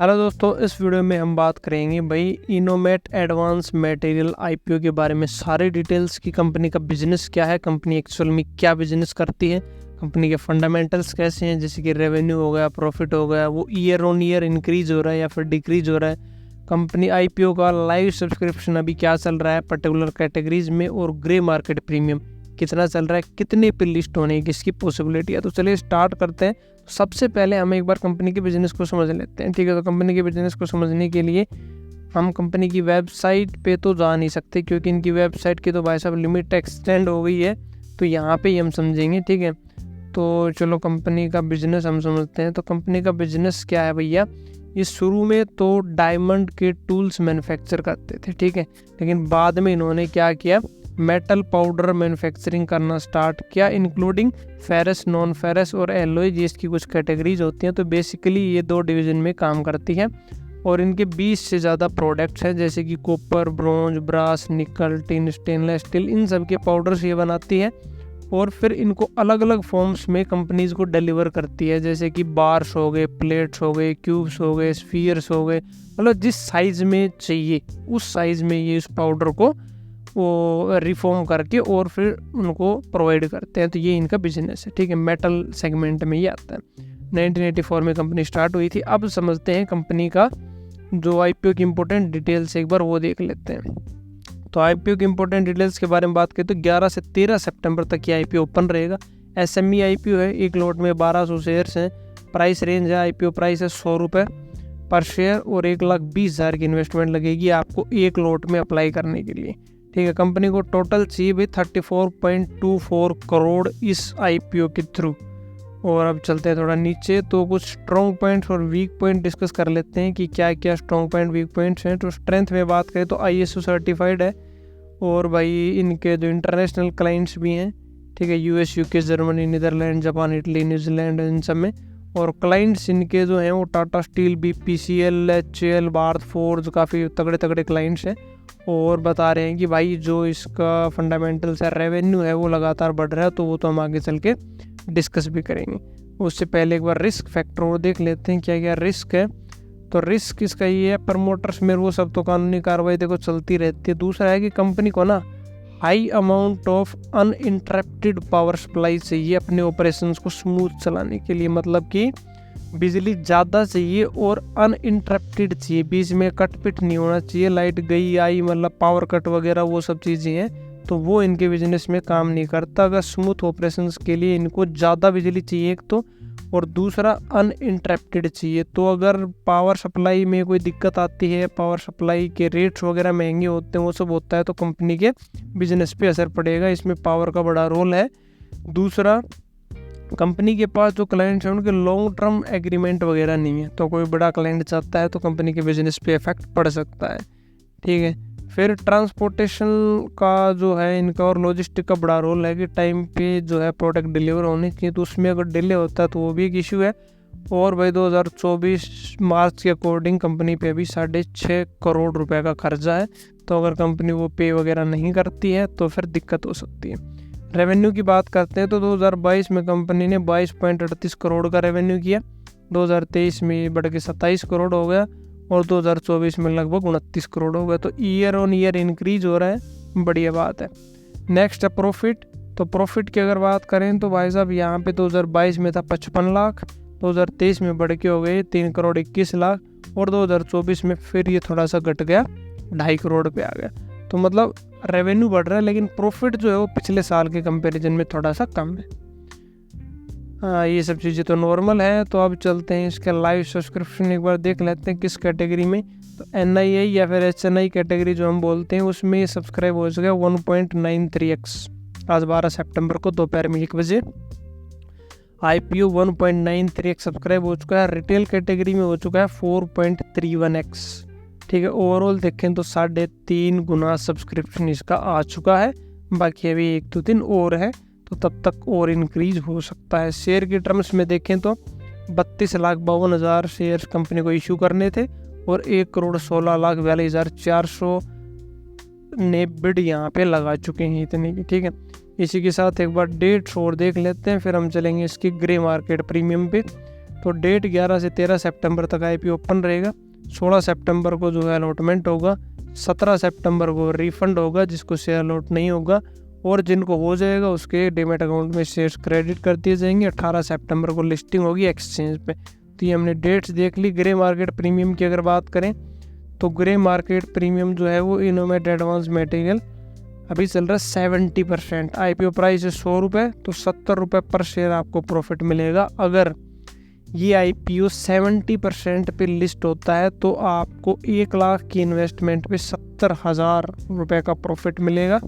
Hello दोस्तों, इस video में हम बात करेंगे भाई इनोमेट एडवांस मटेरियल आईपीओ के बारे में। सारे डिटेल्स की कंपनी का बिजनेस क्या है, कंपनी एक्चुअल में क्या बिजनेस करती है, कंपनी के फंडामेंटल्स कैसे हैं, जैसे कि रेवेन्यू हो गया, प्रॉफिट हो गया, वो ईयर ऑन ईयर इंक्रीज हो रहा है या फिर डिक्रीज हो रहा है, कंपनी आईपीओ का लाइव सब्सक्रिप्शन अभी क्या चल रहा है पर्टिकुलर कैटेगरीज में, और ग्रे मार्केट प्रीमियम कितना चल रहा है, कितने पे लिस्ट होने की इसकी पॉसिबिलिटी है। तो चलिए स्टार्ट करते हैं। सबसे पहले हम एक बार कंपनी के बिजनेस को समझ लेते हैं, ठीक है। तो कंपनी के बिजनेस को समझने के लिए हम कंपनी की वेबसाइट पे तो जा नहीं सकते, क्योंकि इनकी वेबसाइट की तो भाई साहब लिमिट एक्सटेंड हो गई है, तो यहाँ पे ही हम समझेंगे, ठीक है। तो चलो कंपनी का बिजनेस हम समझते हैं। तो कंपनी का बिजनेस क्या है भैया, ये शुरू में तो डायमंड के टूल्स मैन्युफैक्चर करते थे, ठीक है। लेकिन बाद में इन्होंने क्या किया, मेटल पाउडर मैन्युफैक्चरिंग करना स्टार्ट किया, इंक्लूडिंग फेरस, नॉन फेरस और एलॉय, जिसकी कुछ कैटेगरीज होती हैं। तो बेसिकली ये दो डिवीज़न में काम करती है और इनके 20 से ज़्यादा प्रोडक्ट्स हैं, जैसे कि कॉपर, ब्रॉन्ज, ब्रास, निकल, टिन, स्टेनलेस स्टील, इन सब के पाउडर्स ये बनाती है और फिर इनको अलग अलग फॉर्म्स में कंपनीज को डिलीवर करती है, जैसे कि बार्स हो गए, प्लेट्स हो गए, क्यूब्स हो गए, स्फीयर्स हो गए, मतलब जिस साइज़ में चाहिए उस साइज़ में ये इस पाउडर को वो रिफॉर्म करके और फिर उनको प्रोवाइड करते हैं। तो ये इनका बिजनेस है, ठीक है। मेटल सेगमेंट में ये आता है। 1984 में कंपनी स्टार्ट हुई थी। अब समझते हैं कंपनी का जो आईपीओ की इम्पोर्टेंट डिटेल्स एक बार वो देख लेते हैं। तो आईपीओ की इम्पोर्टेंट डिटेल्स के बारे में बात करें तो 11 से 13 सितंबर तक ये आईपीओ ओपन रहेगा। एसएमई आईपीओ है, एक लॉट में 1200 शेयर्स हैं। प्राइस रेंज है, आईपीओ प्राइस है 100 रुपये पर शेयर और 1,20,000 की इन्वेस्टमेंट लगेगी आपको एक लॉट में अप्लाई करने के लिए, ठीक है। कंपनी को टोटल चाहिए भी 34.24 करोड़ इस आईपीओ के थ्रू। और अब चलते हैं थोड़ा नीचे, तो कुछ स्ट्रॉन्ग पॉइंट्स और वीक पॉइंट डिस्कस कर लेते हैं कि क्या क्या स्ट्रॉन्ग पॉइंट, वीक पॉइंट्स हैं। तो स्ट्रेंथ में बात करें तो आईएसओ सर्टिफाइड है और भाई इनके जो इंटरनेशनल क्लाइंट्स भी हैं, ठीक है, US, UK, Germany, Netherlands, Japan, Italy, New Zealand, इन सब में। और क्लाइंट्स इनके जो हैं वो Tata Steel, BPCL, HAL, Bharat Forge, काफ़ी तगड़े तगड़े क्लाइंट्स हैं। और बता रहे हैं कि भाई जो इसका फंडामेंटल्स है, रेवेन्यू है, वो लगातार बढ़ रहा है, तो वो तो हम आगे चल के डिस्कस भी करेंगे। उससे पहले एक बार रिस्क फैक्टर और देख लेते हैं क्या क्या रिस्क है। तो रिस्क इसका ये है, प्रमोटर्स में वो सब तो कानूनी कार्रवाई देखो चलती रहती है। दूसरा है कि कंपनी को ना high amount of uninterrupted power supply चाहिए अपने ऑपरेशंस को स्मूथ चलाने के लिए, मतलब कि बिजली ज़्यादा चाहिए और अनइंटरप्टेड चाहिए, बीच में कट पिट नहीं होना चाहिए, लाइट गई आई मतलब पावर कट वगैरह वो सब चीज़ें हैं, तो वो इनके बिजनेस में काम नहीं करता। अगर स्मूथ ऑपरेशंस के लिए इनको ज़्यादा बिजली चाहिए एक तो, और दूसरा अनइंटरप्टेड चाहिए। तो अगर पावर सप्लाई में कोई दिक्कत आती है, पावर सप्लाई के रेट्स वगैरह महंगे होते हैं, वो सब होता है, तो कंपनी के बिजनेस पे असर पड़ेगा। इसमें पावर का बड़ा रोल है। दूसरा, कंपनी के पास जो क्लाइंट्स हैं उनके लॉन्ग टर्म एग्रीमेंट वगैरह नहीं है, तो कोई बड़ा क्लाइंट चाहता है तो कंपनी के बिजनेस पे इफेक्ट पड़ सकता है, ठीक है। फिर ट्रांसपोर्टेशन का जो है इनका और लॉजिस्टिक का बड़ा रोल है कि टाइम पे जो है प्रोडक्ट डिलीवर होने चाहिए, तो उसमें अगर डिले होता है तो वो भी एक इशू है। और भाई 2024 मार्च के अकॉर्डिंग कंपनी पे अभी 6.5 करोड़ रुपए का खर्चा है, तो अगर कंपनी वो पे वगैरह नहीं करती है तो फिर दिक्कत हो सकती है। रेवेन्यू की बात करते हैं तो 2022 में कंपनी ने 22.38 करोड़ का रेवेन्यू किया, 2023 में बढ़ के 27 करोड़ हो गया और 2024 में लगभग 29 करोड़ हो गया। तो ईयर ऑन ईयर इंक्रीज हो रहा है, बढ़िया बात है। नेक्स्ट है प्रॉफिट। तो प्रॉफिट की अगर बात करें तो भाई साहब यहाँ पे 2022 में था 55 लाख, 2023 में बढ़ के हो गए 3 करोड़ 21 लाख और 2024 में फिर ये थोड़ा सा घट गया, 2.5 करोड़ पे आ गया। तो मतलब रेवेन्यू बढ़ रहा है लेकिन प्रॉफिट जो है वो पिछले साल के कंपैरिजन में थोड़ा सा कम है। हाँ, ये सब चीज़ें तो नॉर्मल है। तो अब चलते हैं इसका लाइव सब्सक्रिप्शन एक बार देख लेते हैं किस कैटेगरी में। तो NII या फिर HNI कैटेगरी जो हम बोलते हैं उसमें ये सब्सक्राइब हो चुका है 1.93x आज 12 सितंबर को दोपहर में 1 बजे। IPO 1.93x सब्सक्राइब हो चुका है। रिटेल कैटेगरी में हो चुका है 4.31x, ठीक है। ओवरऑल देखें तो 3.5 गुना सब्सक्रिप्शन इसका आ चुका है, बाकी अभी 1-2 दिन और है, तो तब तक और इंक्रीज हो सकता है। शेयर के टर्म्स में देखें तो 32,52,000 शेयर्स कंपनी को इशू करने थे और 1,16,42,400 ने बिड यहाँ पे लगा चुके हैं इतने की, ठीक है। इसी के साथ एक बार डेट्स और देख लेते हैं, फिर हम चलेंगे इसकी ग्रे मार्केट प्रीमियम पे। तो डेट 11 से 13 सितंबर तक आईपीओ ओपन रहेगा। 16 सितंबर को जो है अलॉटमेंट होगा, 17 सितंबर को रिफंड होगा जिसको शेयर अलॉट नहीं होगा, और जिनको हो जाएगा उसके डीमैट अकाउंट में शेयर्स क्रेडिट कर दिए जाएंगे। 18 सितंबर को लिस्टिंग होगी एक्सचेंज पे। तो ये हमने डेट्स देख ली। ग्रे मार्केट प्रीमियम की अगर बात करें तो ग्रे मार्केट प्रीमियम जो है वो इनोमेट एडवांस मटेरियल अभी चल रहा है 70%। आईपीओ प्राइस है 100 रुपये, तो 70 रुपये पर शेयर आपको प्रॉफिट मिलेगा। अगर ये आईपीओ 70% पे लिस्ट होता है तो आपको 1 लाख की इन्वेस्टमेंट पे 70,000 रुपये का प्रॉफिट मिलेगा।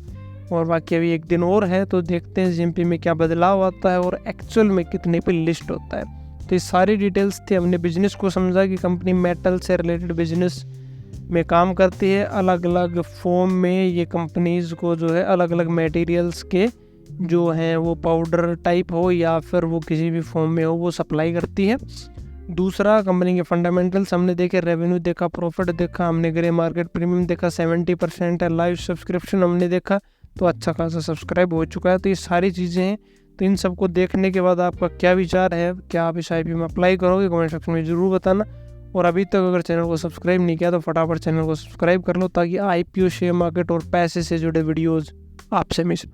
और बाकी अभी एक दिन और है तो देखते हैं जीएमपी में क्या बदलाव आता है और एक्चुअल में कितने पे लिस्ट होता है। तो ये सारी डिटेल्स थी। हमने बिजनेस को समझा कि कंपनी मेटल से रिलेटेड बिजनेस में काम करती है। अलग अलग फॉर्म में ये कंपनीज़ को जो है अलग अलग मटेरियल्स के जो हैं वो पाउडर टाइप हो या फिर वो किसी भी फॉर्म में हो वो सप्लाई करती है। दूसरा, कंपनी के फंडामेंटल्स हमने देखे, रेवेन्यू देखा, प्रॉफिट देखा, हमने ग्रे मार्केट प्रीमियम देखा 70% है, लाइव सब्सक्रिप्शन हमने देखा तो अच्छा खासा सब्सक्राइब हो चुका है। तो ये सारी चीज़ें हैं। तो इन सबको देखने के बाद आपका क्या विचार है, क्या आप इस आईपीओ में अप्लाई करोगे, कमेंट सेक्शन में ज़रूर बताना। और अभी तक अगर चैनल को सब्सक्राइब नहीं किया तो फटाफट चैनल को सब्सक्राइब कर लो ताकि आईपीओ, शेयर मार्केट और पैसे से जुड़े वीडियोज़ आपसे मिस